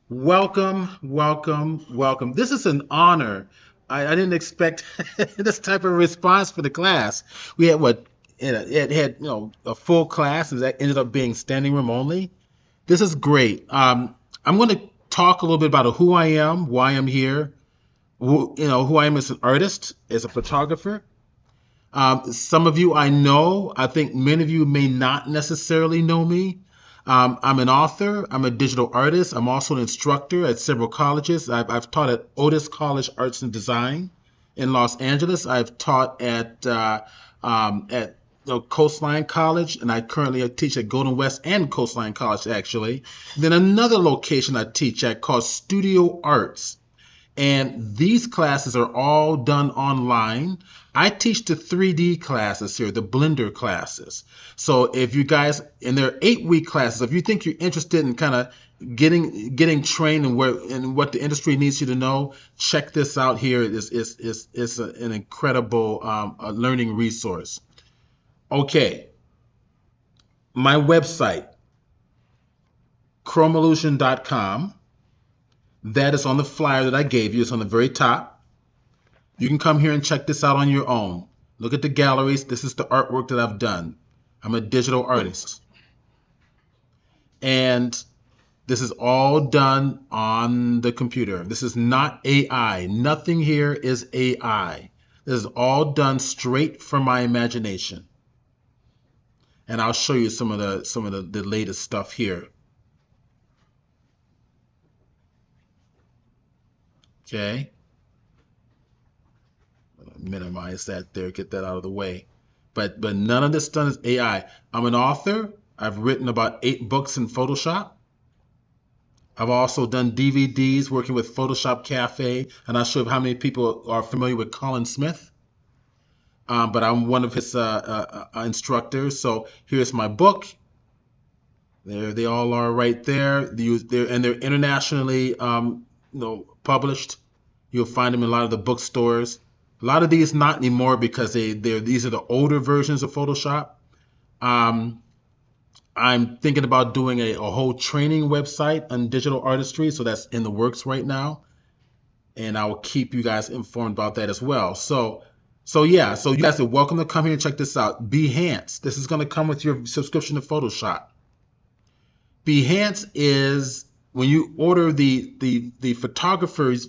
Welcome, welcome, welcome. This is an honor. I didn't expect this type of response for the class. We had it had a full class, and that ended up being standing room only. This is great. I'm going to talk a little bit about who I am, why I'm here, who I am as an artist, as a photographer. Some of you I know. I think many of you may not necessarily know me. I'm an author. I'm a digital artist. I'm also an instructor at several colleges. I've taught at Otis College Arts and Design in Los Angeles. I've taught at Coastline College, and I currently teach at Golden West and Coastline College, actually. Then another location I teach at called Studio Arts, and these classes are all done online. I teach the 3D classes here, the Blender classes. So if you guys, and they're 8-week classes, if you think you're interested in kind of getting trained and what the industry needs you to know, check this out here. It's an incredible learning resource. Okay, my website, chromeillusion.com. That is on the flyer that I gave you. It's on the very top. You can come here and check this out on your own. Look at the galleries. This is the artwork that I've done. I'm a digital artist. And this is all done on the computer. This is not AI. Nothing here is AI. This is all done straight from my imagination. And I'll show you some of the latest stuff here. Okay. Minimize that there, get that out of the way. But none of this done is AI. I'm an author. I've written about 8 books in Photoshop. I've also done DVDs working with Photoshop Cafe. And I'm not sure how many people are familiar with Colin Smith, but I'm one of his instructors. So here's my book. There they all are right there. They're internationally published. You'll find them in a lot of the bookstores. A lot of these not anymore because these are the older versions of Photoshop. Um, I'm thinking about doing a whole training website on digital artistry, so that's in the works right now, and I will keep you guys informed about that as well. So you guys are welcome to come here and check this out. Behance, this is going to come with your subscription to Photoshop. Behance is when you order the photographer's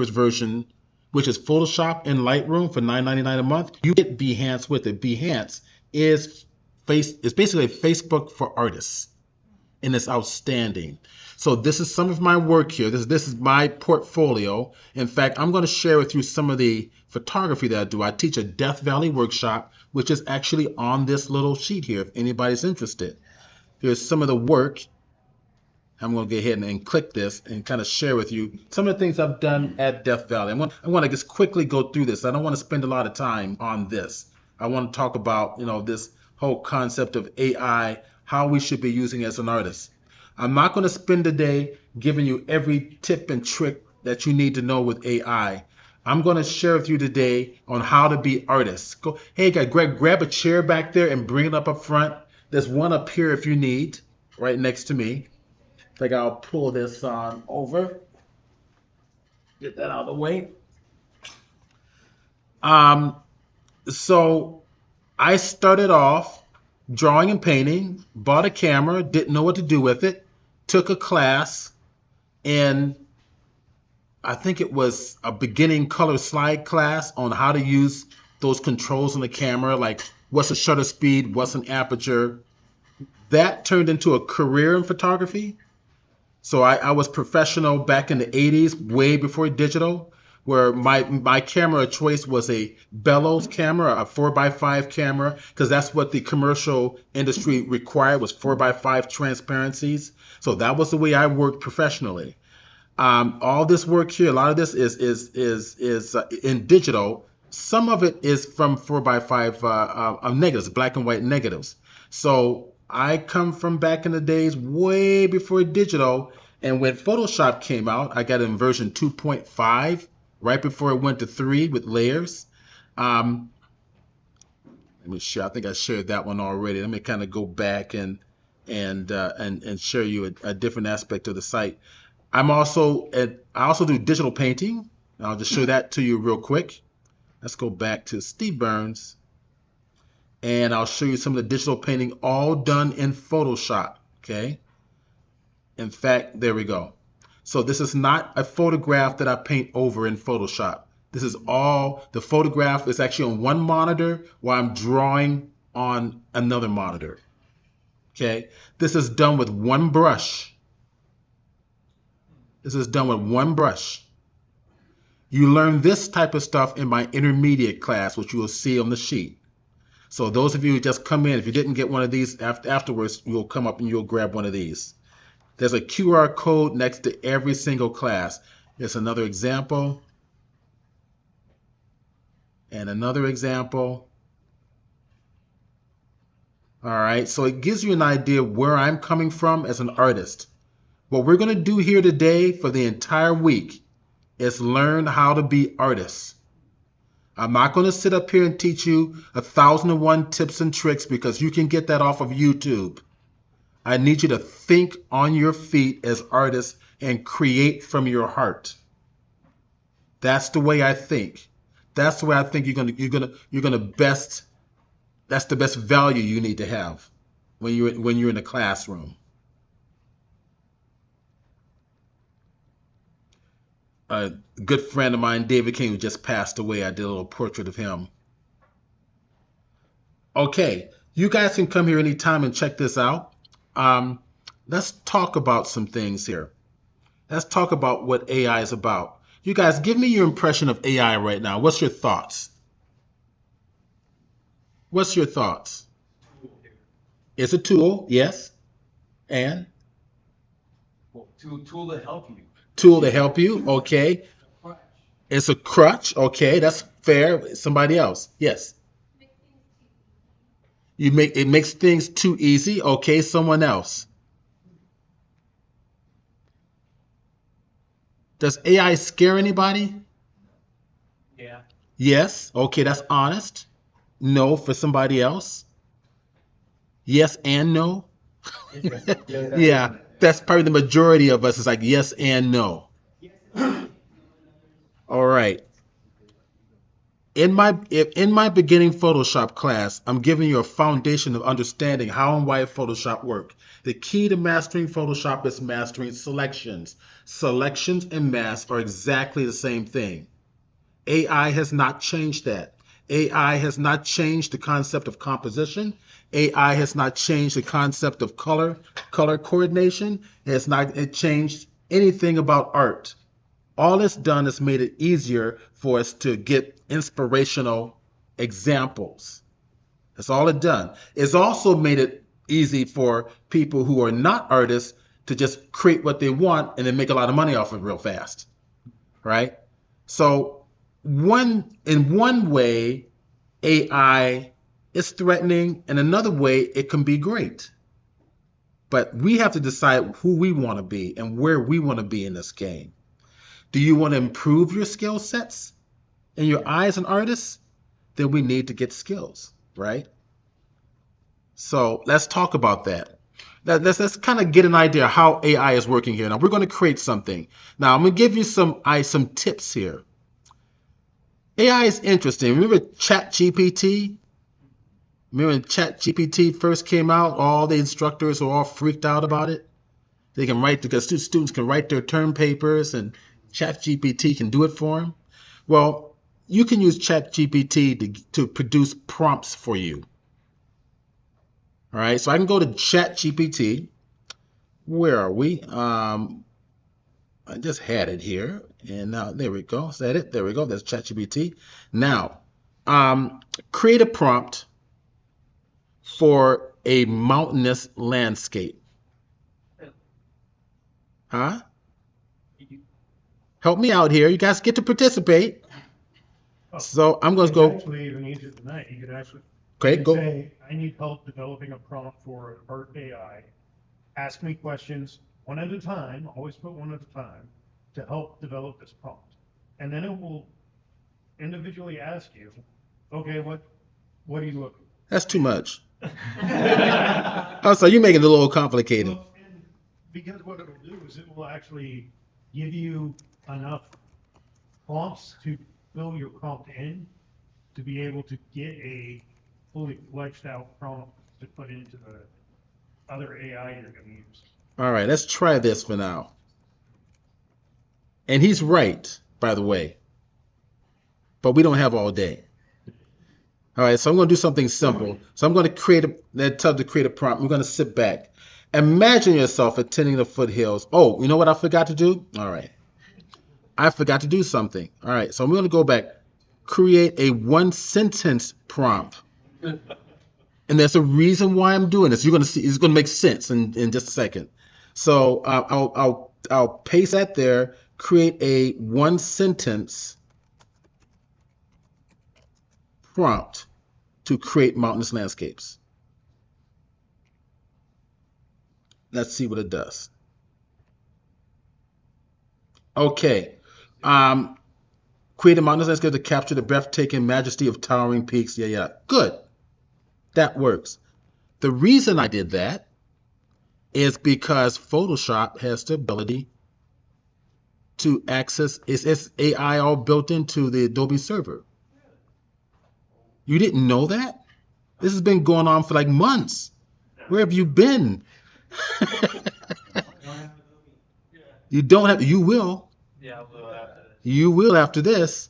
version, which is Photoshop and Lightroom for $9.99 a month, you get Behance with it. Behance is basically a Facebook for artists, and it's outstanding. So this is some of my work here. This is my portfolio. In fact, I'm going to share with you some of the photography that I do. I teach a Death Valley workshop, which is actually on this little sheet here if anybody's interested. Here's some of the work. I'm going to go ahead and click this and kind of share with you some of the things I've done at Death Valley. I want to just quickly go through this. I don't want to spend a lot of time on this. I want to talk about, this whole concept of AI, how we should be using it as an artist. I'm not going to spend the day giving you every tip and trick that you need to know with AI. I'm going to share with you today on how to be artists. Hey guys, grab a chair back there and bring it up front. There's one up here if you need, right next to me. I think I'll pull this on over. Get that out of the way. Um, so I started off drawing and painting, bought a camera, didn't know what to do with it, took a class, and I think it was a beginning color slide class on how to use those controls on the camera, like what's a shutter speed, what's an aperture. That turned into a career in photography. So I was professional back in the 80s, way before digital, where my camera of choice was a bellows camera, a 4x5 camera, because that's what the commercial industry required, was 4x5 transparencies. So that was the way I worked professionally. All this work here, a lot of this is in digital. Some of it is from 4x5 negatives, black and white negatives. So I come from back in the days way before digital. And when Photoshop came out, I got it in version 2.5, right before it went to 3 with layers. Um, Let me share. I think I shared that one already. Let me kind of go back and share you a different aspect of the site. I also do digital painting. I'll just show that to you real quick. Let's go back to Steve Burns, and I'll show you some of the digital painting all done in Photoshop. Okay. In fact, there we go. So this is not a photograph that I paint over in Photoshop. This is all, the photograph is actually on one monitor while I'm drawing on another monitor. Okay. This is done with one brush. This is done with one brush. You learn this type of stuff in my intermediate class, which you will see on the sheet. So those of you who just come in, if you didn't get one of these afterwards, you'll come up and you'll grab one of these. There's a QR code next to every single class. Here's another example. And another example. All right, so it gives you an idea where I'm coming from as an artist. What we're going to do here today for the entire week is learn how to be artists. I'm not going to sit up here and teach you 1,001 tips and tricks because you can get that off of YouTube. I need you to think on your feet as artists and create from your heart. That's the way I think. That's the way I think you're gonna best. That's the best value you need to have when you're in the classroom. A good friend of mine, David King, who just passed away, I did a little portrait of him. Okay, you guys can come here anytime and check this out. Let's talk about some things here. Let's talk about what AI is about. You guys, give me your impression of AI right now. What's your thoughts? What's your thoughts? It's a tool, yes. And? Well, tool to help you. Tool to help you, okay. It's a crutch, okay, that's fair. Somebody else, yes. It makes things too easy, okay. Someone else. Does AI scare anybody? Yeah. Yes, okay, that's honest. No for somebody else. Yes and no. Yeah, that's probably the majority of us is like yes and no. All right. In my beginning Photoshop class, I'm giving you a foundation of understanding how and why Photoshop work. The key to mastering Photoshop is mastering selections. Selections and masks are exactly the same thing. AI has not changed that. AI has not changed the concept of composition. AI has not changed the concept of color coordination. It has not changed anything about art. All it's done is made it easier for us to get inspirational examples. That's all it done. It's also made it easy for people who are not artists to just create what they want and then make a lot of money off of it real fast, right? So in one way, AI is threatening, and another way, it can be great. But we have to decide who we want to be and where we want to be in this game. Do you want to improve your skill sets and your eye as an artist? Then we need to get skills, right? So let's talk about that. Let's kind of get an idea how AI is working here. Now we're going to create something. Now I'm going to give you some tips here. AI is interesting. Remember ChatGPT? Remember when ChatGPT first came out, all the instructors were all freaked out about it? They can write, because students can write their term papers and ChatGPT can do it for them. Well, you can use ChatGPT to produce prompts for you. All right, so I can go to ChatGPT. Where are we? I just had it here, and now there we go. Is that it? There we go. That's ChatGPT. Now, create a prompt for a mountainous landscape. Huh? Help me out here. You guys get to participate. So I'm going to go. Actually, even easier than that. You could actually Go. say, I need help developing a prompt for art AI. Ask me questions one at a time, always put one at a time, to help develop this prompt. And then it will individually ask you, okay, what are you looking for? That's too much. Oh, so you're making it a little complicated. Well, and because what it'll do is it will actually give you enough prompts to fill your prompt in to be able to get a fully fleshed out prompt to put into the other AI you're going to use. All right, let's try this for now. And he's right, by the way, but we don't have all day. All right, so I'm going to do something simple. So I'm going to tell it to create a prompt. We're going to sit back. Imagine yourself attending the foothills. Oh, you know what I forgot to do? All right. I forgot to do something. All right, so I'm going to go back. Create a one-sentence prompt. And there's a reason why I'm doing this. You're going to see, it's going to make sense in just a second. So I'll paste that there, create a one-sentence prompt to create mountainous landscapes. Let's see what it does. Okay. Create a mountainous landscape to capture the breathtaking majesty of towering peaks. Yeah. Good. That works. The reason I did that is because Photoshop has the ability to access its AI all built into the Adobe server. You didn't know that? This has been going on for like months. Where have you been? You don't have, you will. Yeah, we'll after this. You will after this.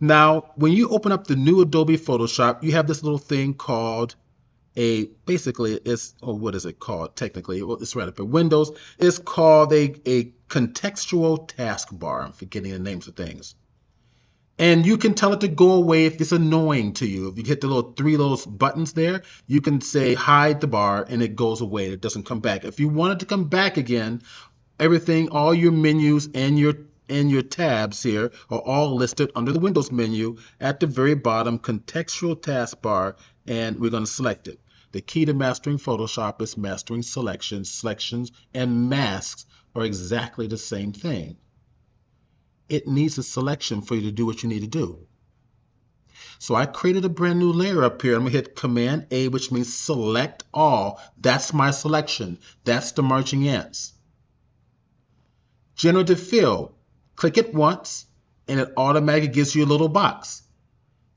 Now, when you open up the new Adobe Photoshop, you have this little thing called basically what is it called technically? Well, it's right up in Windows. It's called a contextual taskbar. I'm forgetting the names of things. And you can tell it to go away if it's annoying to you. If you hit the little three little buttons there, you can say hide the bar and it goes away. It doesn't come back. If you want it to come back again, everything, all your menus and your tabs here are all listed under the Windows menu at the very bottom, contextual taskbar, and we're going to select it. The key to mastering Photoshop is mastering selections. Selections and masks are exactly the same thing. It needs a selection for you to do what you need to do. So I created a brand new layer up here. I'm going to hit Command A, which means select all. That's my selection. That's the marching ants. Generative fill. Click it once, and it automatically gives you a little box.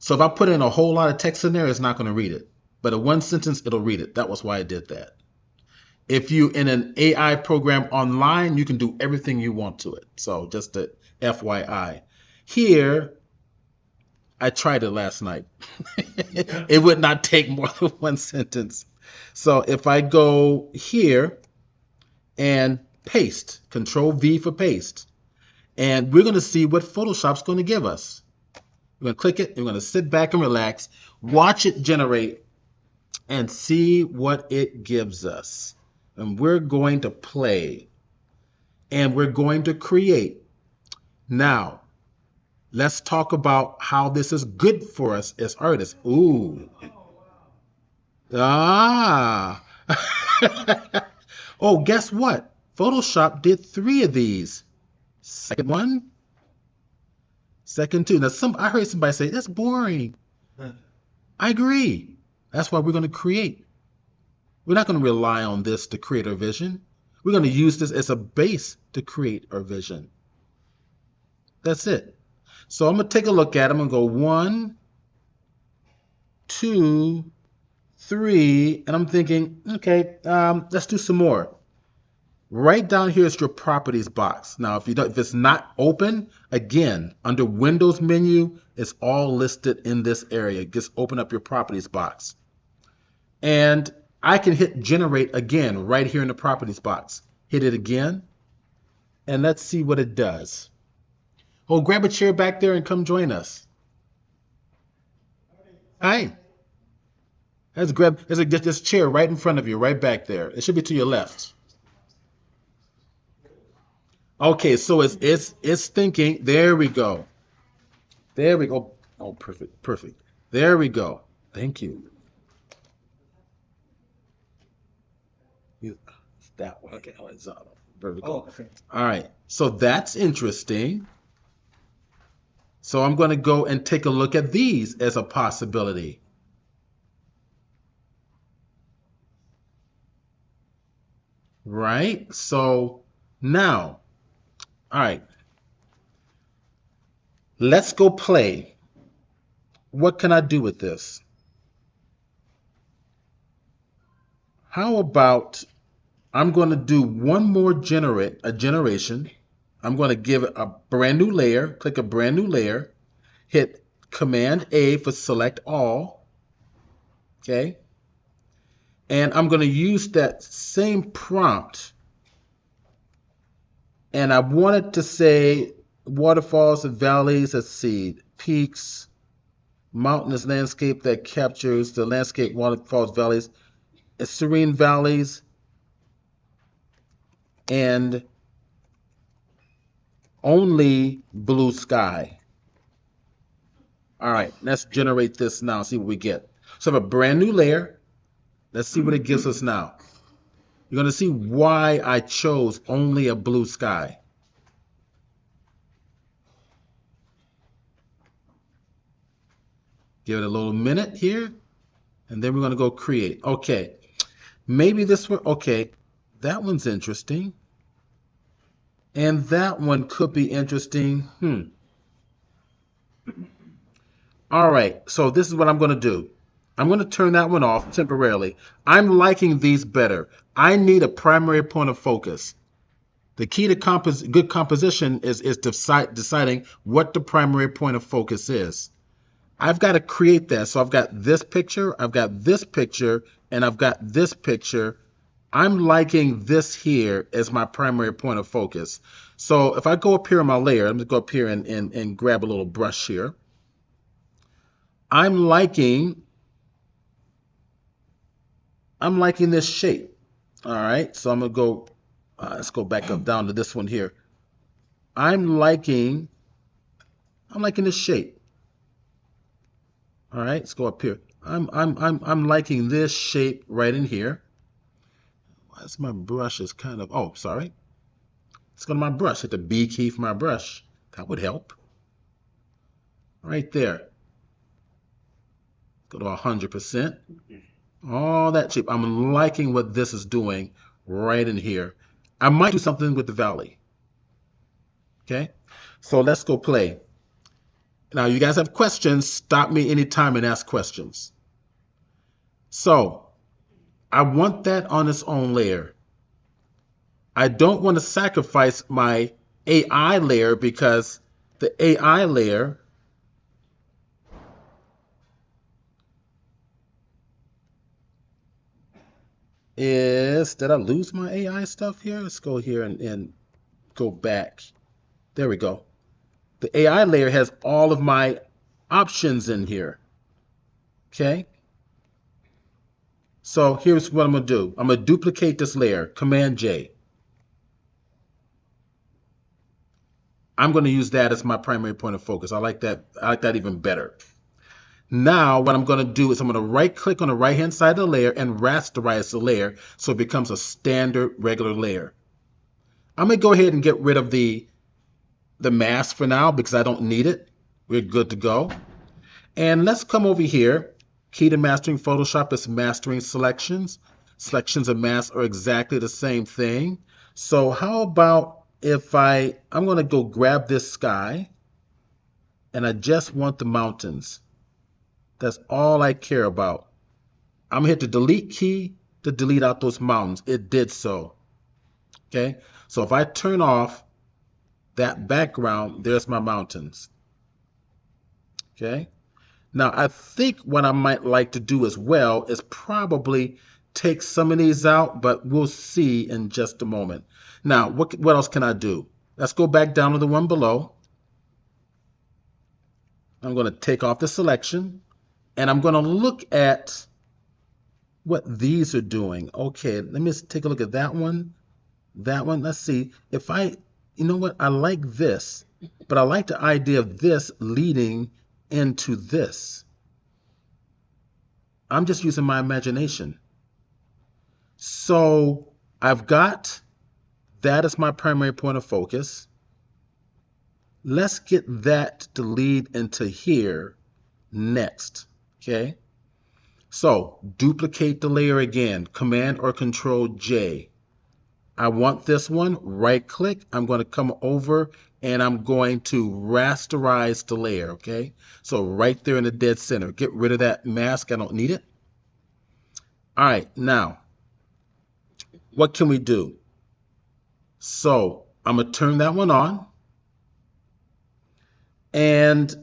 So if I put in a whole lot of text in there, it's not going to read it. But in one sentence, it'll read it. That was why I did that. If you in an AI program online, you can do everything you want to it. So just a FYI. Here, I tried it last night. It would not take more than one sentence. So if I go here and paste, Control V for paste, and we're going to see what Photoshop's going to give us. We're going to click it, and we're going to sit back and relax, watch it generate, and see what it gives us. And we're going to play, and we're going to create. Now, let's talk about how this is good for us as artists. Ooh. Ah. Oh, guess what? Photoshop did 3 of these. Second one, second 2. Now, I heard somebody say, that's boring. I agree. That's why we're going to create. We're not going to rely on this to create our vision. We're going to use this as a base to create our vision. That's it. So I'm going to take a look at it. I'm going to go 1, 2, 3, and I'm thinking, okay, let's do some more. Right down here is your properties box. Now, if it's not open, again, under Windows menu, it's all listed in this area. Just open up your properties box. And I can hit generate again right here in the properties box. Hit it again, and let's see what it does. Oh, grab a chair back there and come join us. Hi. There's this chair right in front of you, right back there. It should be to your left. Okay, so it's thinking. There we go. There we go. Oh, perfect. There we go. Thank you. It's that one. Okay, horizontal, vertical. Oh, okay. All right. So that's interesting. So I'm going to go and take a look at these as a possibility. Right? So now All right. Let's go play. What can I do with this? How about I'm going to do one more generation. I'm going to give it a brand new layer, click a brand new layer, hit Command A for select all, okay? And I'm going to use that same prompt, and I want it to say waterfalls and valleys, let's see, peaks, mountainous landscape that captures the landscape, waterfalls, valleys, serene valleys, and only blue sky. All right, let's generate this now, see what we get. So I have a brand new layer. Let's see what it gives us now. You're going to see why I chose only a blue sky. Give it a little minute here, and then we're going to go create. Okay, maybe this one, okay, that one's interesting. And that one could be interesting. All right, so this is what I'm going to do. I'm going to turn that one off temporarily. I'm liking these better. I need a primary point of focus. The key to good composition is deciding what the primary point of focus is. I've got to create that. So I've got this picture, I've got this picture, and I've got this picture. I'm liking this here as my primary point of focus. So if I go up here in my layer, I'm going to go up here and grab a little brush here. I'm liking this shape. All right, so I'm going to go, let's go back up down to this one here. I'm liking this shape. All right, let's go up here. I'm liking this shape right in here. Why is my brush is kind of, oh, sorry. Let's go to my brush, hit the B key for my brush. That would help. Right there. Go to 100%. All that shape. I'm liking what this is doing right in here. I might do something with the valley. Okay, so let's go play. Now, you guys have questions, stop me anytime and ask questions. So, I want that on its own layer. I don't want to sacrifice my AI layer because the AI layer is, did I lose my AI stuff here? Let's go here and go back. There we go. The AI layer has all of my options in here. Okay. So here's what I'm going to do. I'm going to duplicate this layer, Command J. I'm going to use that as my primary point of focus. I like that. I like that even better. Now what I'm going to do is I'm going to right click on the right hand side of the layer and rasterize the layer so it becomes a standard regular layer. I'm going to go ahead and get rid of the mask for now because I don't need it. We're good to go. And let's come over here. Key to mastering Photoshop is mastering selections. Selections and masks are exactly the same thing. So how about if I'm going to go grab this sky and I just want the mountains. That's all I care about. I'm going to hit the delete key to delete out those mountains. It did so. Okay, so if I turn off that background, there's my mountains. Okay. Now, I think what I might like to do as well is probably take some of these out, but we'll see in just a moment. Now, what else can I do? Let's go back down to the one below. I'm going to take off the selection, and I'm going to look at what these are doing. Okay, let me take a look at that one. That one, let's see. If you know what? I like this, but I like the idea of this leading into this. I'm just using my imagination. So I've got that as my primary point of focus. Let's get that to lead into here next. Okay. So duplicate the layer again, Command or Control J. I want this one, right click. I'm going to come over and I'm going to rasterize the layer, okay? So right there in the dead center, get rid of that mask. I don't need it. All right, now, what can we do? So I'm going to turn that one on. And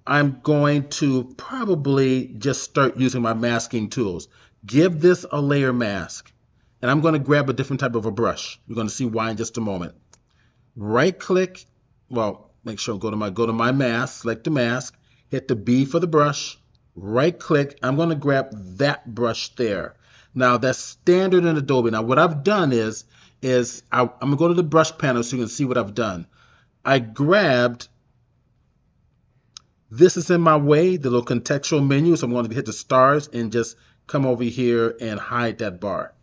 I'm going to probably just start using my masking tools. Give this a layer mask. And I'm going to grab a different type of a brush. You're going to see why in just a moment. Right click, well, make sure go to my mask, select the mask, hit the B for the brush, right click. I'm going to grab that brush there. Now that's standard in Adobe. Now what I've done is I'm going to go to the brush panel so you can see what I've done. I grabbed, this is in my way, the little contextual menu, so I'm going to hit the stars and just come over here and hide that bar.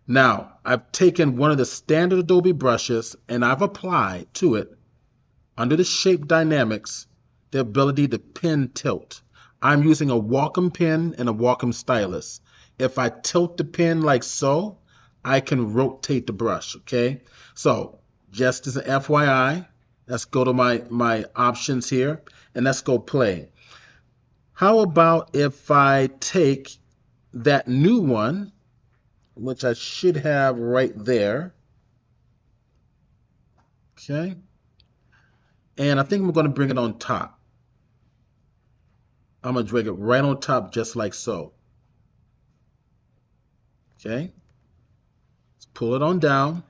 Now, I've taken one of the standard Adobe brushes and I've applied to it, under the shape dynamics, the ability to pin tilt. I'm using a Wacom pen and a Wacom stylus. If I tilt the pen like so, I can rotate the brush, okay? So, just as an FYI, let's go to my options here and let's go play. How about if I take that new one, which I should have right there. Okay. And I think I'm going to bring it on top. I'm going to drag it right on top just like so. Okay. Let's pull it on down.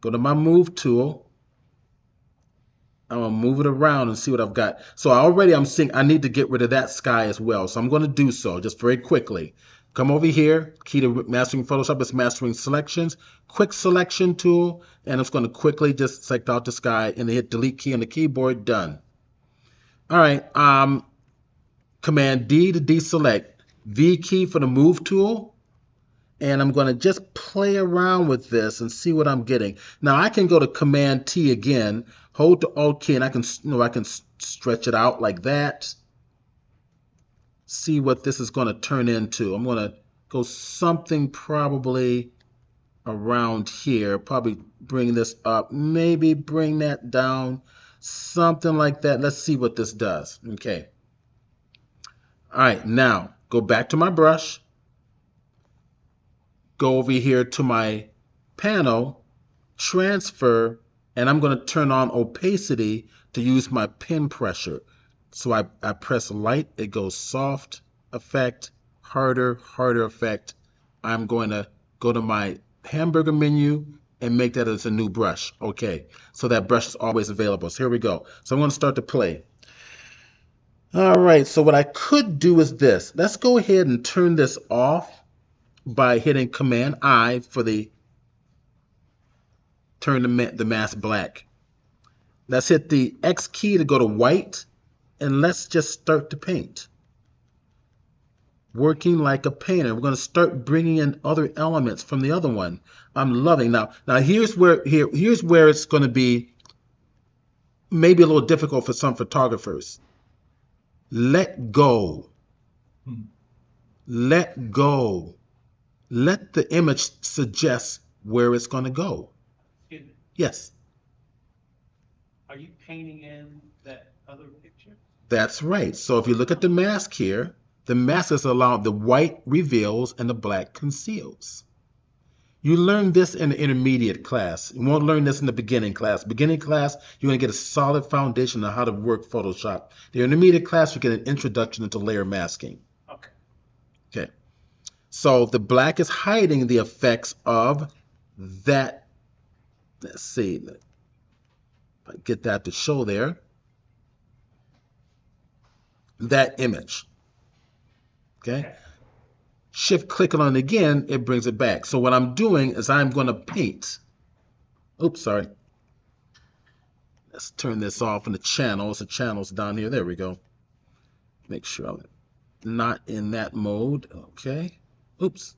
Go to my move tool. I'm going to move it around and see what I've got. So I'm seeing I need to get rid of that sky as well. So I'm going to do so just very quickly. Come over here, key to mastering Photoshop is mastering selections, quick selection tool, and it's going to quickly just select out the sky and hit delete key on the keyboard, done. All right, Command D to deselect, V key for the move tool, and I'm going to just play around with this and see what I'm getting. Now I can go to Command T again, hold the Alt key, and I can stretch it out like that. See what this is going to turn into. I'm going to go something probably around here, probably bring this up, maybe bring that down, something like that. Let's see what this does. Okay. All right, now go back to my brush, go over here to my panel, transfer, and I'm going to turn on opacity to use my pen pressure. So I press light, it goes soft effect, harder effect. I'm going to go to my hamburger menu and make that as a new brush. Okay, so that brush is always available. So here we go. So I'm going to start to play. All right, so what I could do is this. Let's go ahead and turn this off by hitting Command I for the turn the mask black. Let's hit the X key to go to white. And let's just start to paint. Working like a painter. We're going to start bringing in other elements from the other one. I'm loving now. Now here's where it's going to be maybe a little difficult for some photographers. Let go. Let go. Let the image suggest where it's going to go. Excuse me, Yes. are you painting in that other picture? That's right. So if you look at the mask here, the mask is allowed, the white reveals and the black conceals. You learn this in the intermediate class. You won't learn this in the beginning class. Beginning class, you're going to get a solid foundation on how to work Photoshop. The intermediate class, you get an introduction into layer masking. Okay. Okay. So the black is hiding the effects of that. Let's see. If I get that to show there. That image. Okay. Shift clicking on it again, it brings it back. So what I'm doing is I'm going to paint. Oops, sorry. Let's turn this off in the channels. The channel's down here. There we go. Make sure I'm not in that mode. Okay. Oops.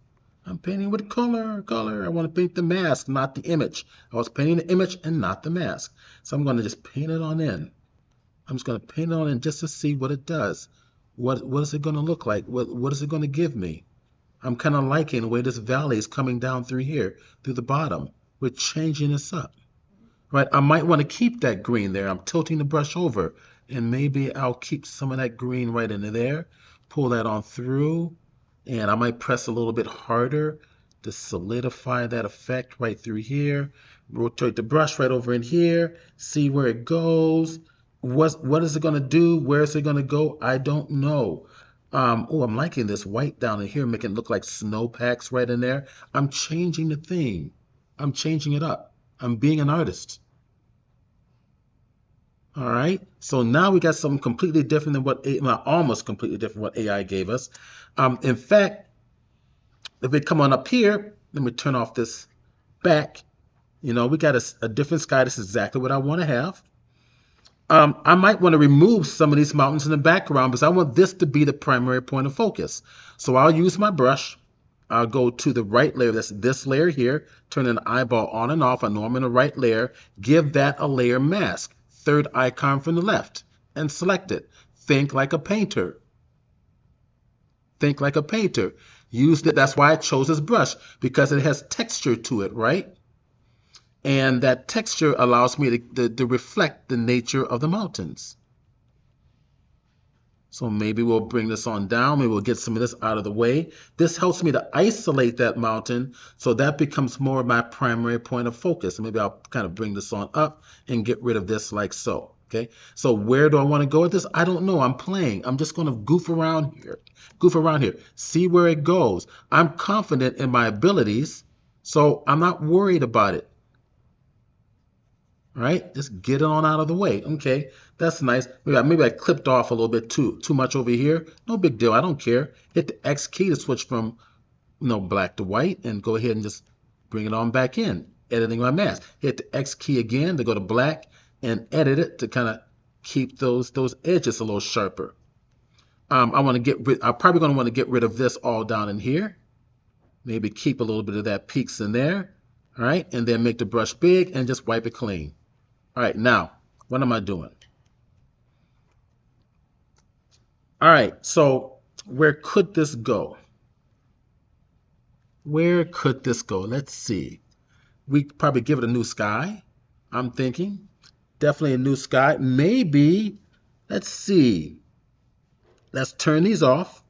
I'm painting with color. I want to paint the mask, not the image. I was painting the image and not the mask. So I'm going to just paint it on in. I'm just going to paint it on in just to see what it does. What is it going to look like? What is it going to give me? I'm kind of liking the way this valley is coming down through here, through the bottom. We're changing this up, right? I might want to keep that green there. I'm tilting the brush over, and maybe I'll keep some of that green right into there, pull that on through, and I might press a little bit harder to solidify that effect right through here. Rotate the brush right over in here, see where it goes. What is it going to do? Where is it going to go? I don't know. Oh, I'm liking this white down in here, making it look like snowpacks right in there. I'm changing the theme. I'm changing it up. I'm being an artist. All right. So now we got something completely different than well, almost completely different what AI gave us. In fact, if we come on up here, let me turn off this back. You know, we got a different sky. This is exactly what I want to have. I might want to remove some of these mountains in the background because I want this to be the primary point of focus. So I'll use my brush. I'll go to the right layer. That's this layer here. Turn an eyeball on and off. I know I'm in the right layer. Give that a layer mask. Third icon from the left and select it. Think like a painter. Think like a painter. Use that. That's why I chose this brush, because it has texture to it, right? And that texture allows me to reflect the nature of the mountains. So maybe we'll bring this on down. Maybe we'll get some of this out of the way. This helps me to isolate that mountain, so that becomes more of my primary point of focus. And maybe I'll kind of bring this on up and get rid of this like so. Okay, so where do I want to go with this? I don't know. I'm playing. I'm just going to goof around here. Goof around here. See where it goes. I'm confident in my abilities, so I'm not worried about it. Right? Just get it on out of the way. Okay, that's nice. Maybe I clipped off a little bit too much over here. No big deal. I don't care. Hit the X key to switch from black to white, and go ahead and just bring it on back in. Editing my mask. Hit the X key again to go to black and edit it to kind of keep those edges a little sharper. I want to get rid. I'm probably going to want to get rid of this all down in here. Maybe keep a little bit of that peaks in there. All right, and then make the brush big and just wipe it clean. All right, now, what am I doing? All right, so where could this go? Where could this go? Let's see. We probably give it a new sky, I'm thinking. Definitely a new sky. Maybe, let's see. Let's turn these off.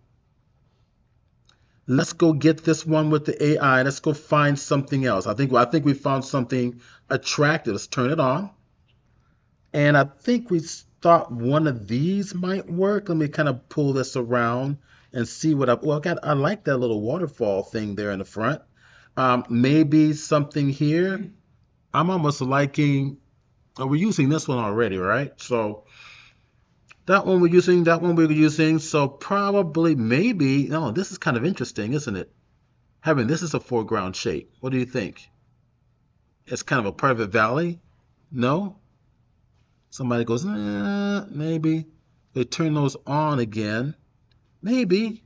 Let's go get this one with the AI. Let's go find something else. I think we found something attractive. Let's turn it on. And I think we thought one of these might work. Let me kind of pull this around and see what I like that little waterfall thing there in the front. Maybe something here. I'm almost liking, we're using this one already, right? So that one we're using, so probably, maybe, no, this is kind of interesting, isn't it? Having this is a foreground shape. What do you think? It's kind of a part of a valley? No? Somebody goes, maybe. They turn those on again. Maybe.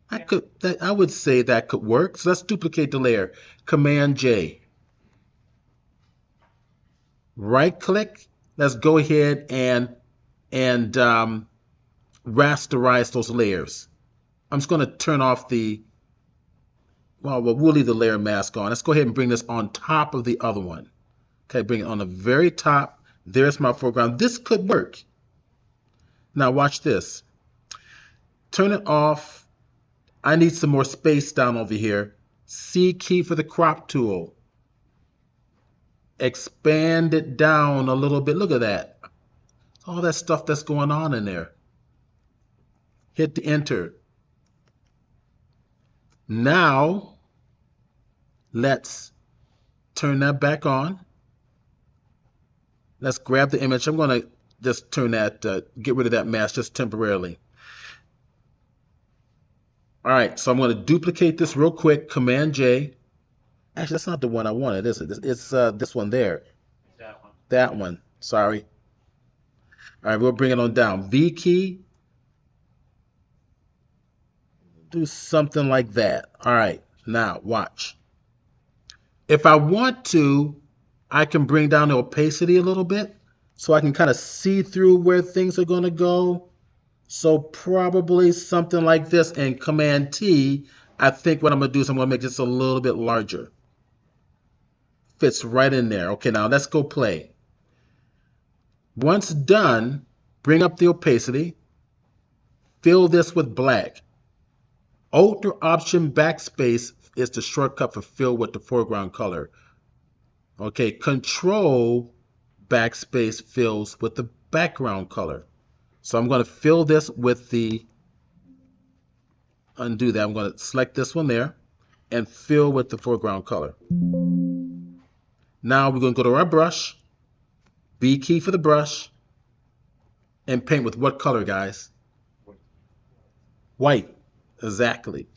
I would say that could work. So let's duplicate the layer. Command J. Right click. Let's go ahead and rasterize those layers. I'm just going to turn off we'll leave the layer mask on. Let's go ahead and bring this on top of the other one. Okay, bring it on the very top. There's my foreground. This could work. Now watch this. Turn it off. I need some more space down over here. C key for the crop tool. Expand it down a little bit. Look at that. All that stuff that's going on in there. Hit the enter. Now, let's turn that back on. Let's grab the image. I'm going to just turn that, get rid of that mask just temporarily. All right, so I'm going to duplicate this real quick. Command J. Actually, that's not the one I wanted, is it? It's this one there. That one. That one. Sorry. All right, we'll bring it on down. V key. Do something like that. All right, now watch. If I want to, I can bring down the opacity a little bit so I can kind of see through where things are going to go. So probably something like this, and Command T, I think what I'm gonna do is I'm gonna make this a little bit larger. Fits right in there. Okay, now let's go play. Once done, bring up the opacity, fill this with black. Alt or Option backspace is the shortcut for fill with the foreground color. Okay, Control backspace fills with the background color. So I'm going to fill this with the, undo that, I'm going to select this one there and fill with the foreground color. Now we're going to go to our brush, B key for the brush, and paint with what color, guys? White, exactly.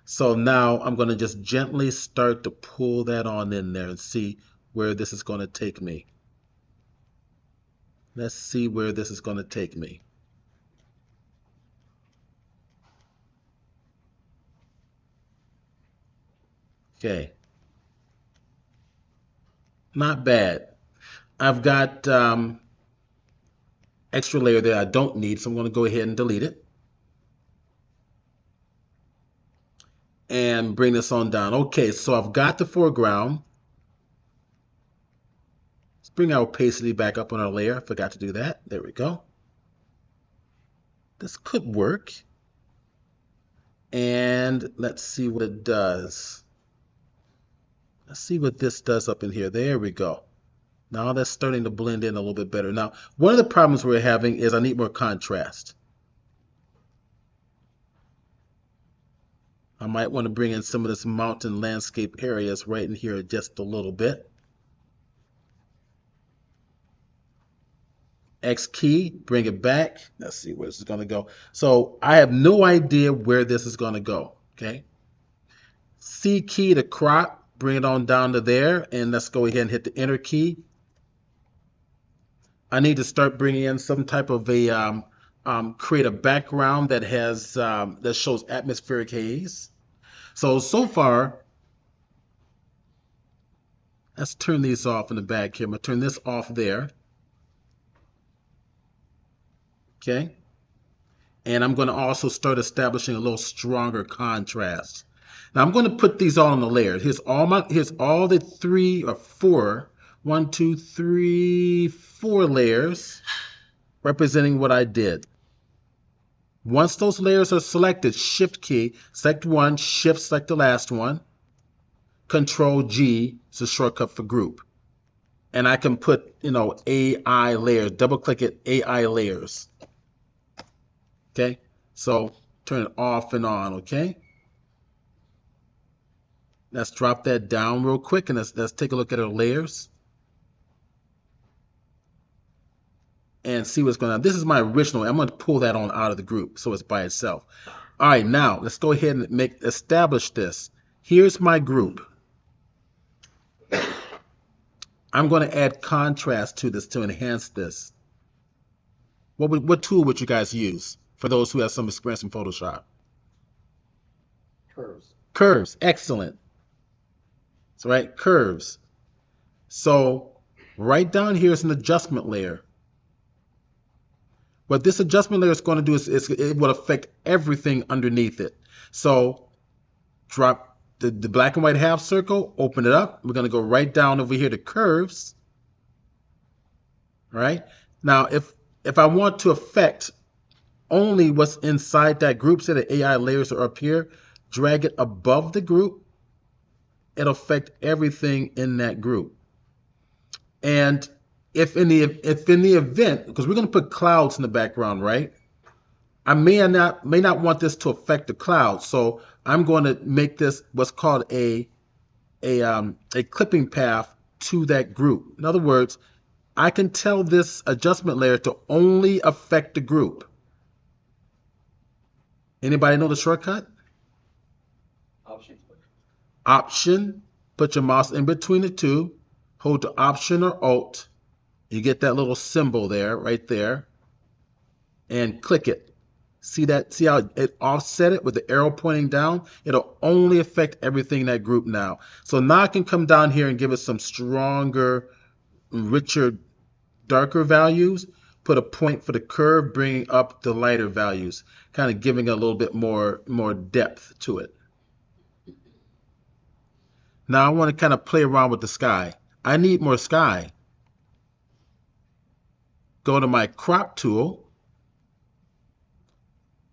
So now I'm going to just gently start to pull that on in there and see where this is going to take me. Let's see where this is going to take me. Okay. Not bad. I've got extra layer that I don't need, so I'm going to go ahead and delete it. And bring this on down. Okay, so I've got the foreground. Let's bring our opacity back up on our layer. I forgot to do that. There we go. This could work. And let's see what it does. Let's see what this does up in here. There we go. Now that's starting to blend in a little bit better. Now, one of the problems we're having is I need more contrast. I might want to bring in some of this mountain landscape areas right in here just a little bit. X key, bring it back. Let's see where this is going to go. So I have no idea where this is going to go. Okay. C key to crop, bring it on down to there, and let's go ahead and hit the enter key. I need to start bringing in some type of a create a background that has that shows atmospheric haze. So far, let's turn these off in the back here. I'm gonna turn this off there. Okay. And I'm going to also start establishing a little stronger contrast. Now I'm going to put these all on the layer. Here's all the 3 or 4, 1, 2, 3, 4 layers representing what I did. Once those layers are selected, Shift key, select one, Shift, select the last one. Control G is a shortcut for group. And I can put, AI layers, double click it, AI layers. Okay, so turn it off and on, okay? Let's drop that down real quick and let's take a look at our layers and see what's going on. This is my original. I'm going to pull that on out of the group so it's by itself. All right, now let's go ahead and establish this. Here's my group. I'm going to add contrast to this to enhance this. What tool would you guys use for those who have some experience in Photoshop? Curves. Curves, excellent. That's right, curves. So right down here is an adjustment layer. What this adjustment layer is going to do is it will affect everything underneath it. So drop the black and white half circle, open it up. We're going to go right down over here to curves. All right. Now, if I want to affect only what's inside that group, say the AI layers are up here, drag it above the group, it'll affect everything in that group. And if in the event, because we're going to put clouds in the background, right? I may not want this to affect the clouds, so I'm going to make this what's called a clipping path to that group. In other words, I can tell this adjustment layer to only affect the group. Anybody know the shortcut? Option, put your mouse in between the two, hold the Option or Alt, you get that little symbol there, right there, and click it. See how it offset it with the arrow pointing down? It'll only affect everything in that group now. So now I can come down here and give it some stronger, richer, darker values. put a point for the curve, bringing up the lighter values, kind of giving a little bit more depth to it. Now I want to kind of play around with the sky. I need more sky. Go to my crop tool,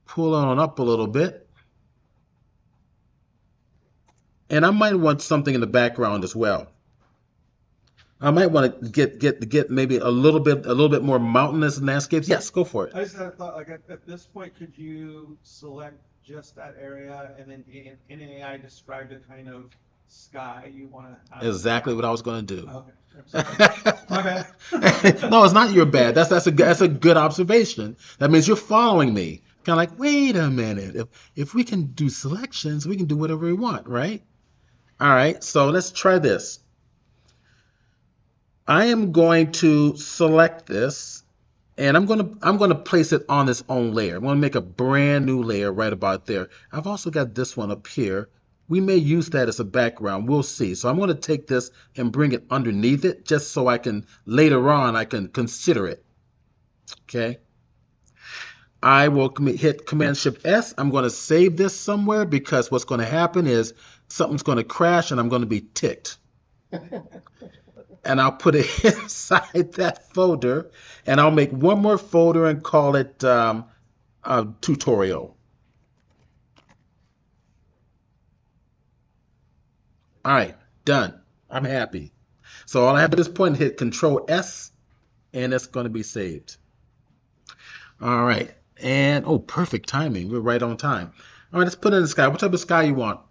pull on up a little bit, and I might want something in the background as well. I might want to get maybe a little bit more mountainous landscapes. Yes, go for it. I just had a thought, like at this point, could you select just that area and then in AI describe the kind of sky you want to have? Exactly what I was going to do. Okay, I'm sorry. My bad. No, it's not your bad. That's a good observation. That means you're following me. Kind of like, wait a minute. If we can do selections, we can do whatever we want, right? All right. So let's try this. I am going to select this, and I'm going to place it on its own layer. I'm going to make a brand new layer right about there. I've also got this one up here. We may use that as a background. We'll see. So I'm going to take this and bring it underneath it just so I can, later on, I can consider it. Okay. I will hit Command-Shift S. I'm going to save this somewhere because what's going to happen is something's going to crash and I'm going to be ticked. And I'll put it inside that folder, and I'll make one more folder and call it tutorial. All right, done. I'm happy. So all I have at this point is hit Control S, and it's going to be saved. All right, and oh, perfect timing. We're right on time. All right, let's put it in the sky. What type of sky you want?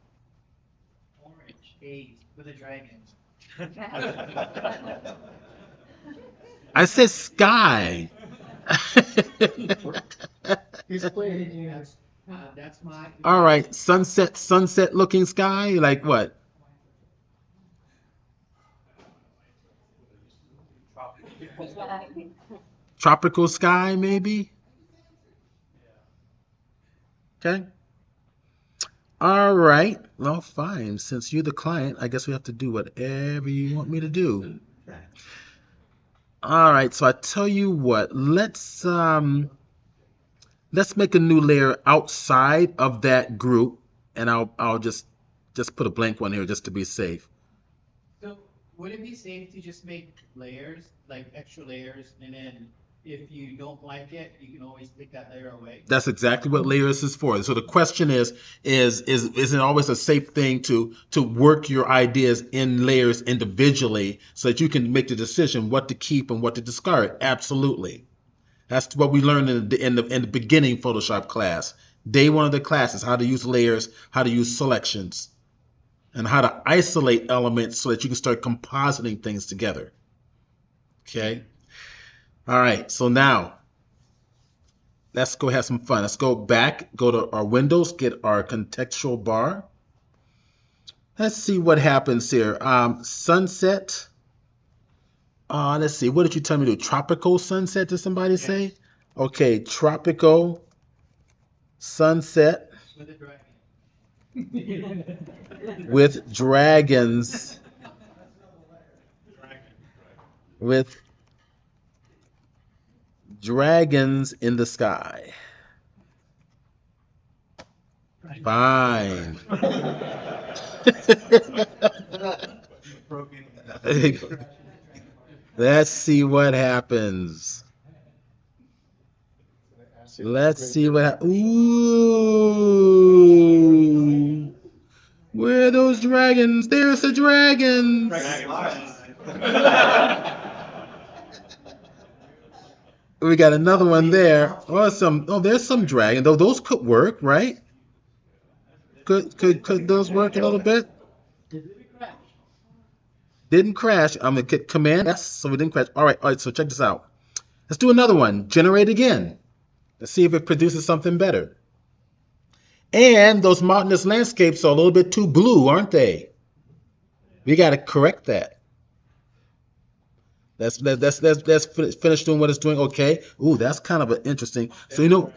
Orange, haze, with a dragon. I said sky. He's playing. That's my. All right, sunset looking sky, like what? Tropical sky, maybe? Okay. All right. Well, fine. Since you're the client, I guess we have to do whatever you want me to do. All right. So I tell you what, let's make a new layer outside of that group, and I'll just put a blank one here just to be safe. So would it be safe to just make layers, like extra layers, and then if you don't like it, you can always take that layer away? That's exactly what layers is for. So the question is it always a safe thing to work your ideas in layers individually so that you can make the decision what to keep and what to discard? Absolutely. That's what we learned in the beginning Photoshop class. Day one of the class is how to use layers, how to use selections, and how to isolate elements so that you can start compositing things together. Okay. All right, so now let's go have some fun. Let's go back, go to our windows, get our contextual bar. Let's see what happens here. Sunset. Let's see. What did you tell me to do? Tropical sunset, did somebody say? Okay, tropical sunset With a dragon. with dragons. With dragons in the sky. Fine. Let's see what happens. Let's see what Ooh. Where are those dragons? There's the dragons. We got another one there. There's some dragon. Though those could work, right? Could those work a little bit? Didn't crash. I'm gonna hit Command S, so we didn't crash. All right. So check this out. Let's do another one. Generate again. Let's see if it produces something better. And those mountainous landscapes are a little bit too blue, aren't they? We got to correct that. Let's finish doing what it's doing. Okay. Ooh, that's kind of an interesting. So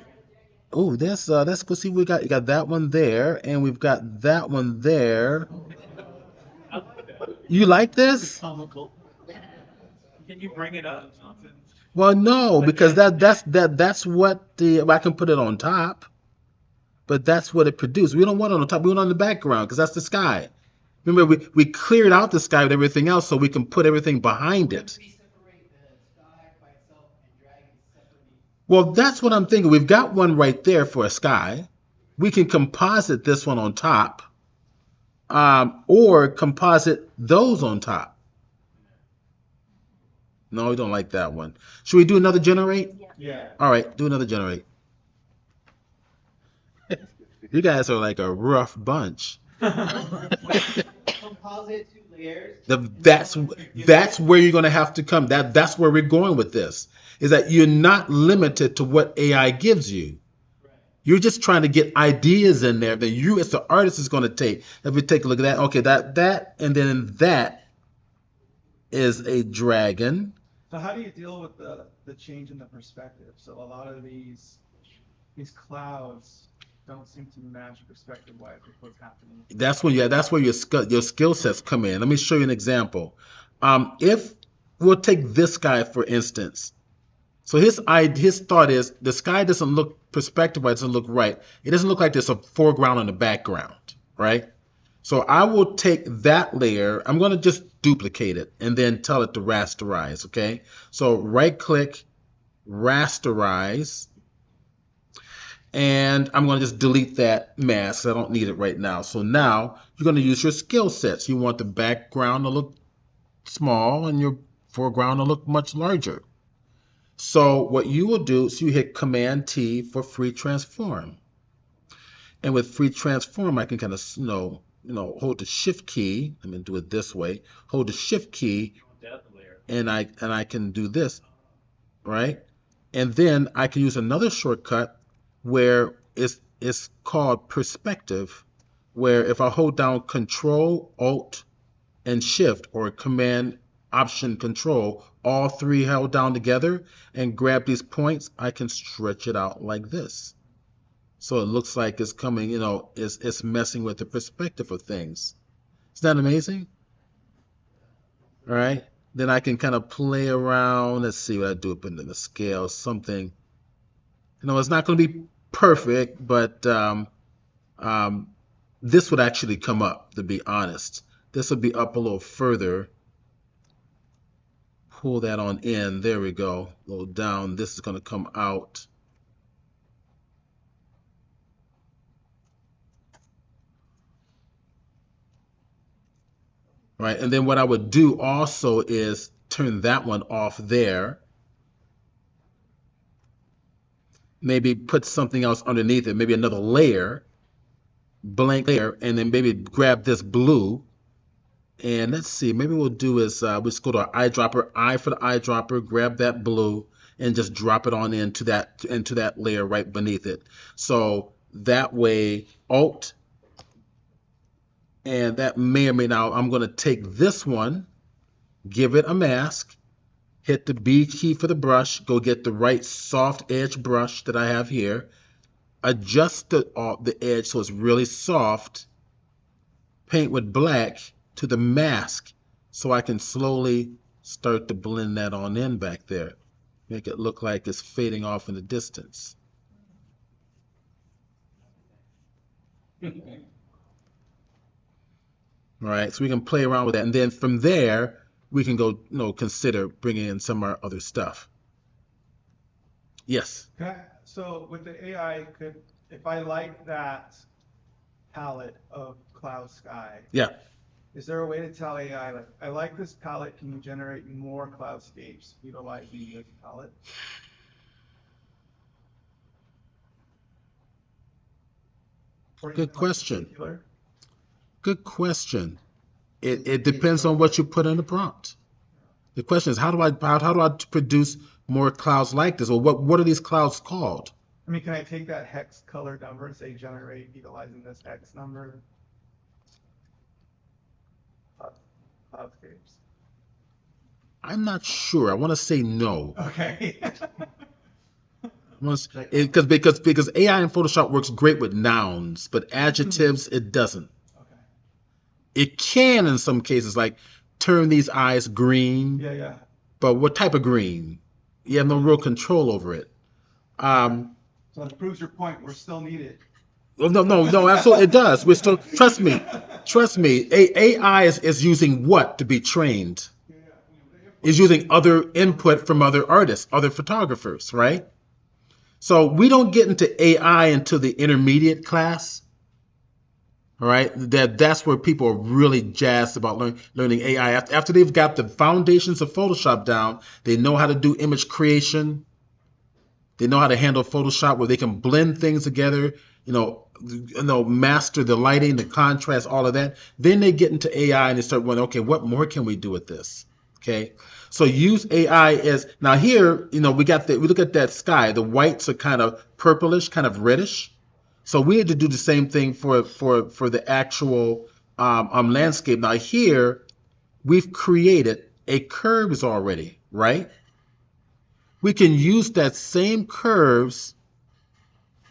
ooh, let's go see what we got. You got that one there, and we've got that one there. You like this? Comical. Can you bring it up? Well, no, But because then- that's what I can put it on top, but that's what it produced. We don't want it on top. We want it on the background because that's the sky. Remember, we cleared out the sky with everything else so we can put everything behind What if it. we separate the sky by itself and drag it separately? Well, that's what I'm thinking. We've got one right there for a sky. We can composite this one on top, or composite those on top. No, we don't like that one. Should we do another generate? Yeah. All right, do another generate. You guys are like a rough bunch. Composite two layers. That's where you're going to have to come. That's where we're going with this. Is that you're not limited to what AI gives you. Right. You're just trying to get ideas in there that you, as the artist, is going to take. If we take a look at that, okay, that, and then that is a dragon. So how do you deal with the change in the perspective? So a lot of these clouds don't seem to match perspective-wise with what's happening. That's where your skill sets come in. Let me show you an example. If we'll take this guy for instance. So his thought is the sky doesn't look perspective-wise, doesn't look right. It doesn't look like there's a foreground and a background, right? So I will take that layer. I'm going to just duplicate it and then tell it to rasterize. Okay. So right click, rasterize. And I'm going to just delete that mask. I don't need it right now. So now you're going to use your skill sets. You want the background to look small and your foreground to look much larger. So what you will do is you hit Command T for free transform. And with free transform, I can kind of, hold the shift key. I'm going to do it this way. Hold the shift key and I can do this, right? And then I can use another shortcut where it's called perspective, where if I hold down Control, Alt, and Shift, or Command, Option, Control, all three held down together, and grab these points, I can stretch it out like this. So it looks like it's coming, it's messing with the perspective of things. Isn't that amazing? All right. Then I can kind of play around. Let's see what I do up into the scale, something. It's not going to be perfect, but this would actually come up, to be honest. This would be up a little further. Pull that on in. There we go. A little down. This is going to come out. Right. And then what I would do also is turn that one off there. Maybe put something else underneath it, maybe another layer, blank layer, and then maybe grab this blue. And let's see, maybe we'll do is we'll just go to our eyedropper, I for the eyedropper, grab that blue, and just drop it on into that layer right beneath it. So that way, Alt, and that may or may not, I'm going to take this one, give it a mask, hit the B key for the brush, go get the right soft edge brush that I have here, adjust the edge so it's really soft, paint with black to the mask so I can slowly start to blend that on in back there. Make it look like it's fading off in the distance. All right, so we can play around with that. And then from there, we can go, consider bringing in some of our other stuff. Yes. Okay. So with the AI, if I like that palette of cloud sky, Yeah. is there a way to tell AI, like, I like this palette, can you generate more cloudscapes utilizing this palette? Good question. Good question. It depends on what you put in the prompt. The question is, how do I produce more clouds like this? Or what are these clouds called? I mean, can I take that hex color number and say generate utilizing this hex number? Cloudscapes. I'm not sure. I want to say no. Okay. Because AI in Photoshop works great with nouns, but adjectives it doesn't. Okay. It can in some cases, like turn these eyes green. Yeah. But what type of green? You have no real control over it. So that proves your point. We're still needed. Well, no, absolutely, it does. We're still, trust me. AI is using what to be trained? Is using other input from other artists, other photographers, right? So we don't get into AI until the intermediate class, all right? That's where people are really jazzed about learning AI. After they've got the foundations of Photoshop down, they know how to do image creation. They know how to handle Photoshop where they can blend things together, master the lighting, the contrast, all of that. Then they get into AI and they start wondering, okay, what more can we do with this? Okay. So use AI as now here, we look at that sky. The whites are kind of purplish, kind of reddish. So we had to do the same thing for the actual landscape. Now here we've created a curves already, right? We can use that same curves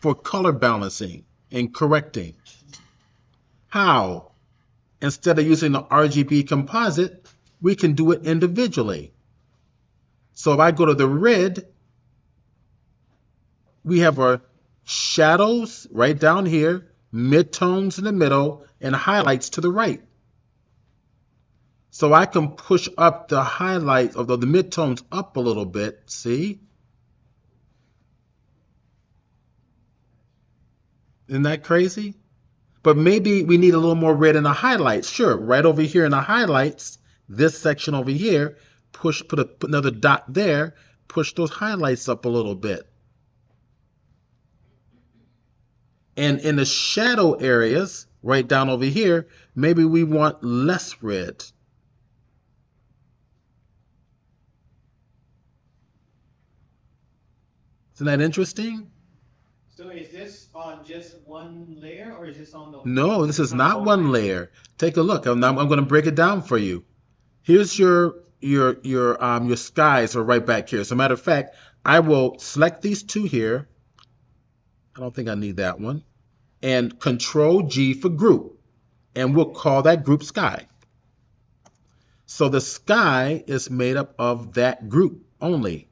for color balancing and correcting. How? Instead of using the RGB composite, we can do it individually. So if I go to the red, we have our shadows right down here, midtones in the middle, and highlights to the right. So I can push up the highlights, although the midtones up a little bit, see? Isn't that crazy? But maybe we need a little more red in the highlights. Sure, right over here in the highlights, this section over here, put another dot there, push those highlights up a little bit. And in the shadow areas, right down over here, maybe we want less red. Isn't that interesting? So is this on just one layer or is this on the? No, this is not one layer. Take a look. I'm going to break it down for you. Here's your skies are right back here. As a matter of fact, I will select these two here. I don't think I need that one. And Control G for group. And we'll call that group sky. So the sky is made up of that group only.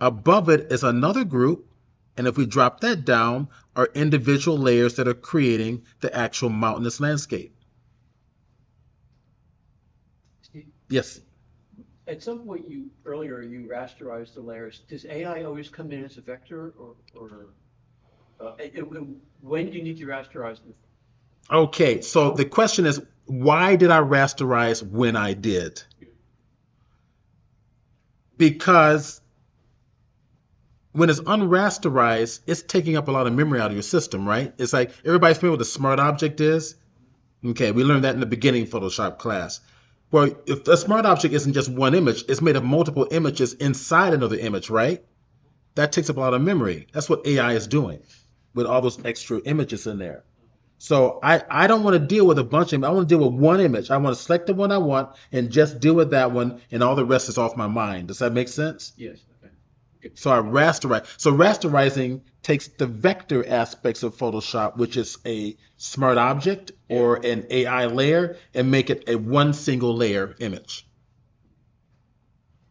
Above it is another group. And if we drop that down, are individual layers that are creating the actual mountainous landscape. Yes. At some point earlier you rasterized the layers. Does AI always come in as a vector and when do you need to rasterize them? Okay, so the question is, why did I rasterize when I did? Because when it's unrasterized, it's taking up a lot of memory out of your system, right? It's like everybody's familiar with what a smart object is. Okay, we learned that in the beginning Photoshop class. Well, if a smart object isn't just one image, it's made of multiple images inside another image, right? That takes up a lot of memory. That's what AI is doing with all those extra images in there. So I don't want to deal with a bunch of them. I want to deal with one image. I want to select the one I want and just deal with that one, and all the rest is off my mind. Does that make sense? Yes. Okay. So I rasterize. So rasterizing takes the vector aspects of Photoshop, which is a smart object or an AI layer, and make it a one single layer image.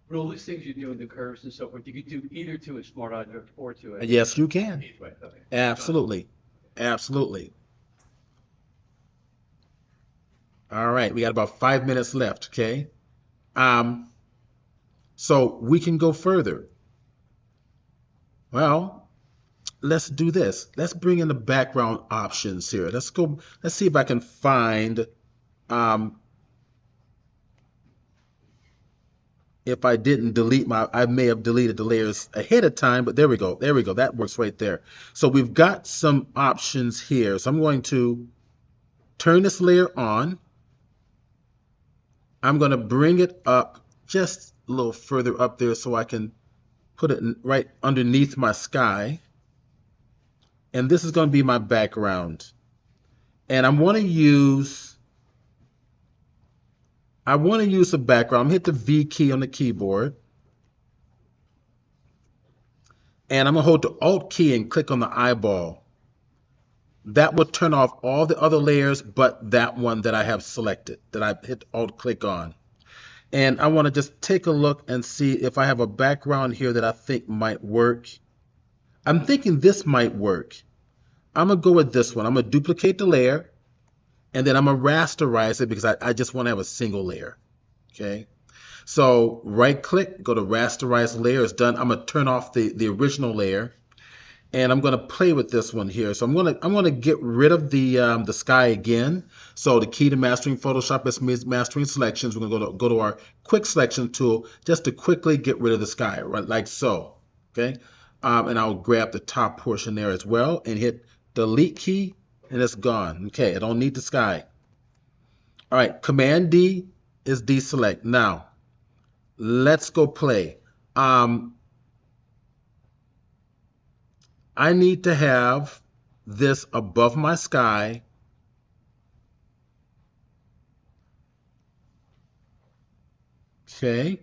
But all these things you do in the curves and so forth, you could do either to a smart object or to a. Yes, you can. Either way. Okay. Absolutely. Absolutely. All right, we got about 5 minutes left, okay? So we can go further. Well, let's do this. Let's bring in the background options here. Let's see if I can find, if I didn't delete I may have deleted the layers ahead of time, but there we go. There we go. That works right there. So we've got some options here. So I'm going to turn this layer on. I'm going to bring it up just a little further up there so I can put it right underneath my sky. And this is going to be my background. And I want to use a background. I'm hit the V key on the keyboard. And I'm going to hold the Alt key and click on the eyeball. That will turn off all the other layers but that one that I have selected, that I hit Alt click on. And I want to just take a look and see if I have a background here that I think might work. I'm thinking this might work. I'm going to go with this one. I'm going to duplicate the layer, and then I'm going to rasterize it because I just want to have a single layer. Okay. So right click, go to rasterize layer. It's done. I'm going to turn off the original layer, and I'm going to play with this one here. So I'm going to get rid of the sky again. So the key to mastering Photoshop is mastering selections. We're going to go to our quick selection tool just to quickly get rid of the sky, right, like so. Okay, and I'll grab the top portion there as well and hit the delete key, and it's gone. Okay, I don't need the sky. All right, Command D is deselect. Now let's go play. I need to have this above my sky. Okay.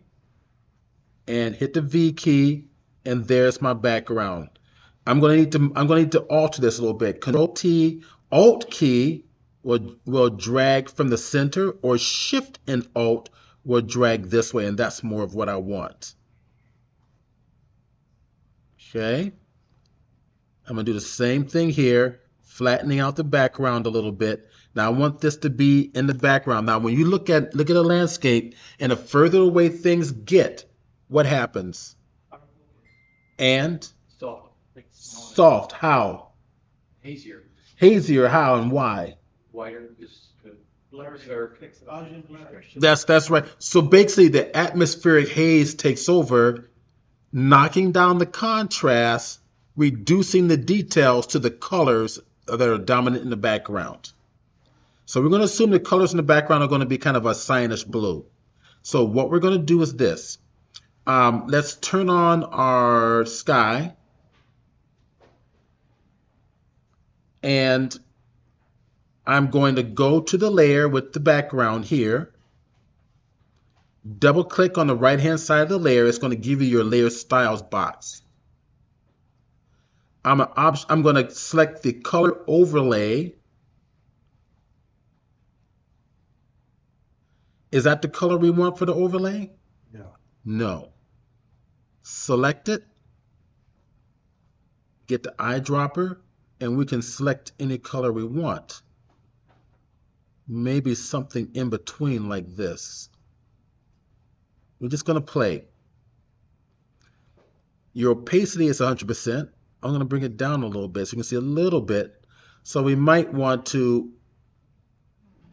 And hit the V key, and there's my background. I'm going to need to alter this a little bit. Control T, Alt key will drag from the center, or Shift and Alt will drag this way, and that's more of what I want. Okay. I'm going to do the same thing here, flattening out the background a little bit. Now I want this to be in the background. Now when you look at a landscape, and the further away things get, what happens? And Soft. soft, how? Hazier. Hazier, how and why? Whiter is good. Blurry. Or- Exposure blurry. That's right. So basically the atmospheric haze takes over, knocking down the contrast, reducing the details to the colors that are dominant in the background. So we're going to assume the colors in the background are going to be kind of a cyanish blue. So what we're going to do is this. Let's turn on our sky. And I'm going to go to the layer with the background here. Double click on the right hand side of the layer. It's going to give you your layer styles box. I'm going to select the color overlay. Is that the color we want for the overlay? No. No. Select it. Get the eyedropper, and we can select any color we want. Maybe something in between like this. We're just going to play. Your opacity is 100%. I'm going to bring it down a little bit so you can see a little bit. So we might want to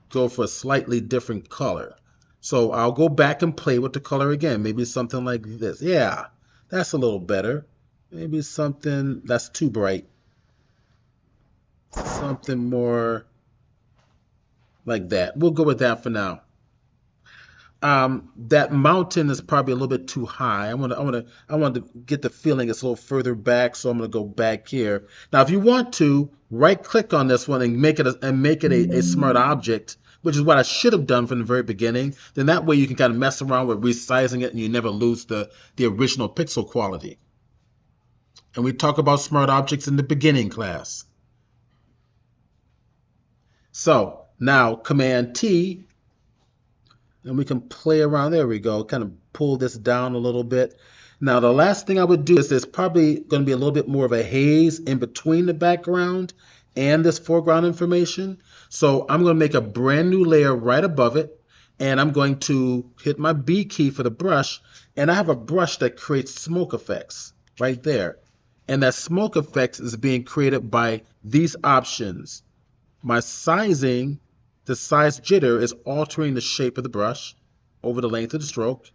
go for a slightly different color. So I'll go back and play with the color again. Maybe something like this. Yeah, that's a little better. Maybe something that's too bright. Something more like that. We'll go with that for now. That mountain is probably a little bit too high. I want to get the feeling it's a little further back, so I'm going to go back here. Now, if you want to, right-click on this one and make it a smart object, which is what I should have done from the very beginning. Then that way you can kind of mess around with resizing it, and you never lose the original pixel quality. And we talk about smart objects in the beginning class. So now Command T. And we can play around. There we go. Kind of pull this down a little bit. Now, the last thing I would do is there's probably going to be a little bit more of a haze in between the background and this foreground information. So I'm going to make a brand new layer right above it. And I'm going to hit my B key for the brush. And I have a brush that creates smoke effects right there. And that smoke effects is being created by these options. My sizing. The size jitter is altering the shape of the brush over the length of the stroke.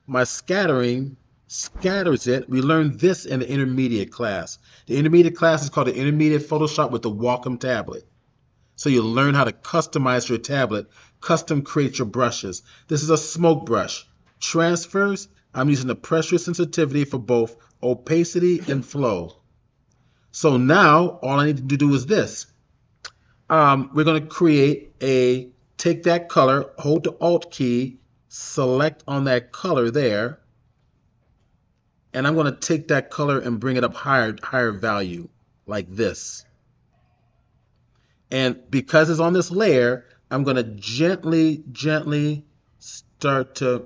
My scattering scatters it. We learned this in the intermediate class. The intermediate class is called the Intermediate Photoshop with the Wacom tablet. So you learn how to customize your tablet, custom create your brushes. This is a smoke brush. Transfers, I'm using the pressure sensitivity for both opacity and flow. So now all I need to do is this. We're going to take that color, hold the Alt key, select on that color there, and I'm going to take that color and bring it up higher value, like this. And because it's on this layer, I'm going to gently start to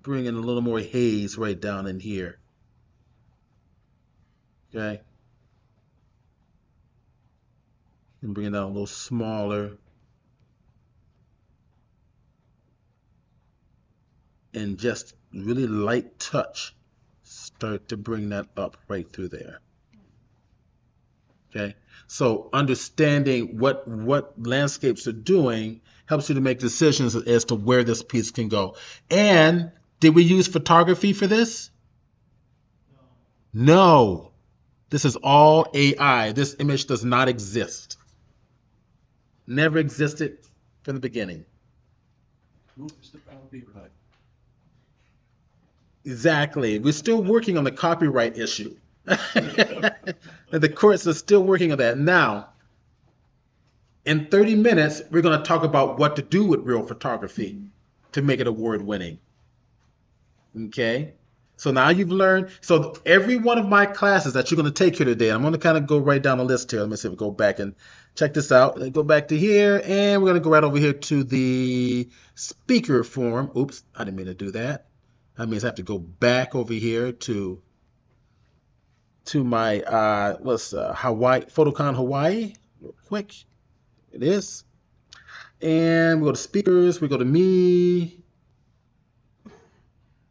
bring in a little more haze right down in here. Okay. And bring it down a little smaller. And just really light touch, start to bring that up right through there. Okay. So understanding what landscapes are doing helps you to make decisions as to where this piece can go. And did we use photography for this? No. This is all AI. This image does not exist. Never existed from the beginning. Who is the copyright? Exactly. We're still working on the copyright issue. And the courts are still working on that. Now, in 30 minutes, we're going to talk about what to do with real photography to make it award winning. Okay? So now you've learned. So every one of my classes that you're going to take here today, I'm going to kind of go right down the list here. Let me see if we go back and check this out. Go back to here, and we're going to go right over here to the speaker form. Oops, I didn't mean to do that. That means I have to go back over here to my Hawaii, Photocon Hawaii, real quick. It is. And we go to speakers, we go to me.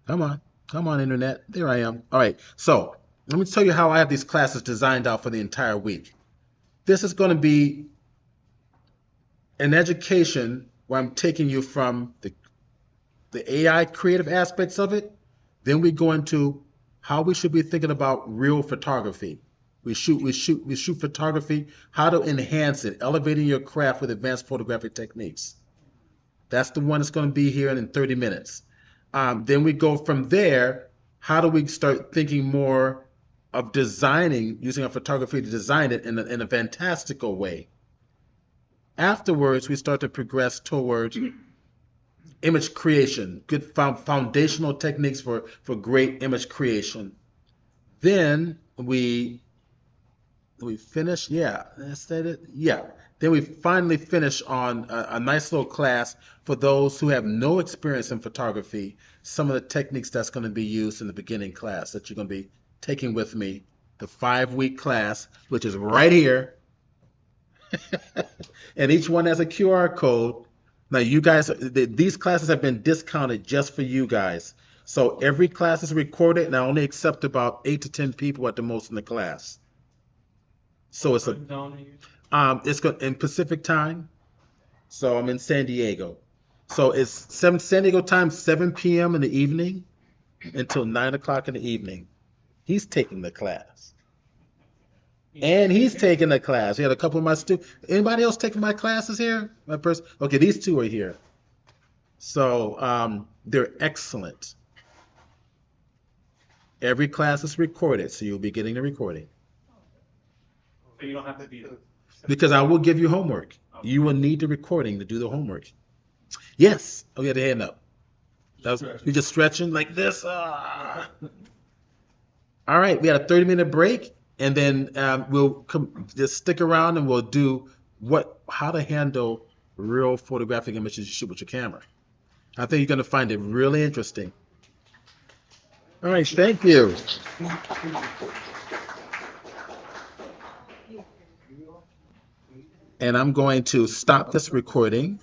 Come on, internet. There I am. All right, so let me tell you how I have these classes designed out for the entire week. This is going to be an education where I'm taking you from the AI creative aspects of it. Then we go into how we should be thinking about real photography. We shoot photography, how to enhance it, elevating your craft with advanced photographic techniques. That's the one that's going to be here in 30 minutes. Then we go from there, how do we start thinking more of designing, using our photography to design it in a fantastical way. Afterwards, we start to progress towards image creation, good foundational techniques for great image creation. Then we finish, yeah, is that it? Yeah. Then we finally finish on a nice little class for those who have no experience in photography, some of the techniques that's going to be used in the beginning class that you're going to be taking with me, the 5-week class, which is right here. And each one has a QR code. Now, you guys, these classes have been discounted just for you guys. So every class is recorded, and I only accept about 8 to 10 people at the most in the class. So it's in Pacific time. So I'm in San Diego. So it's San Diego time, 7 p.m. in the evening until 9 o'clock in the evening. He's taking the class. And he's taking the class. We had a couple of my students. Anybody else taking my classes here? My person. Okay, these two are here. So they're excellent. Every class is recorded, so you'll be getting the recording. So you don't have to be there. Because I will give you homework. You will need the recording to do the homework. Yes. Oh, yeah, the hand up. You're just stretching like this. All right, we had a 30-minute break, and then we'll just stick around and we'll do how to handle real photographic images you shoot with your camera. I think you're going to find it really interesting. All right, thank you. And I'm going to stop this recording.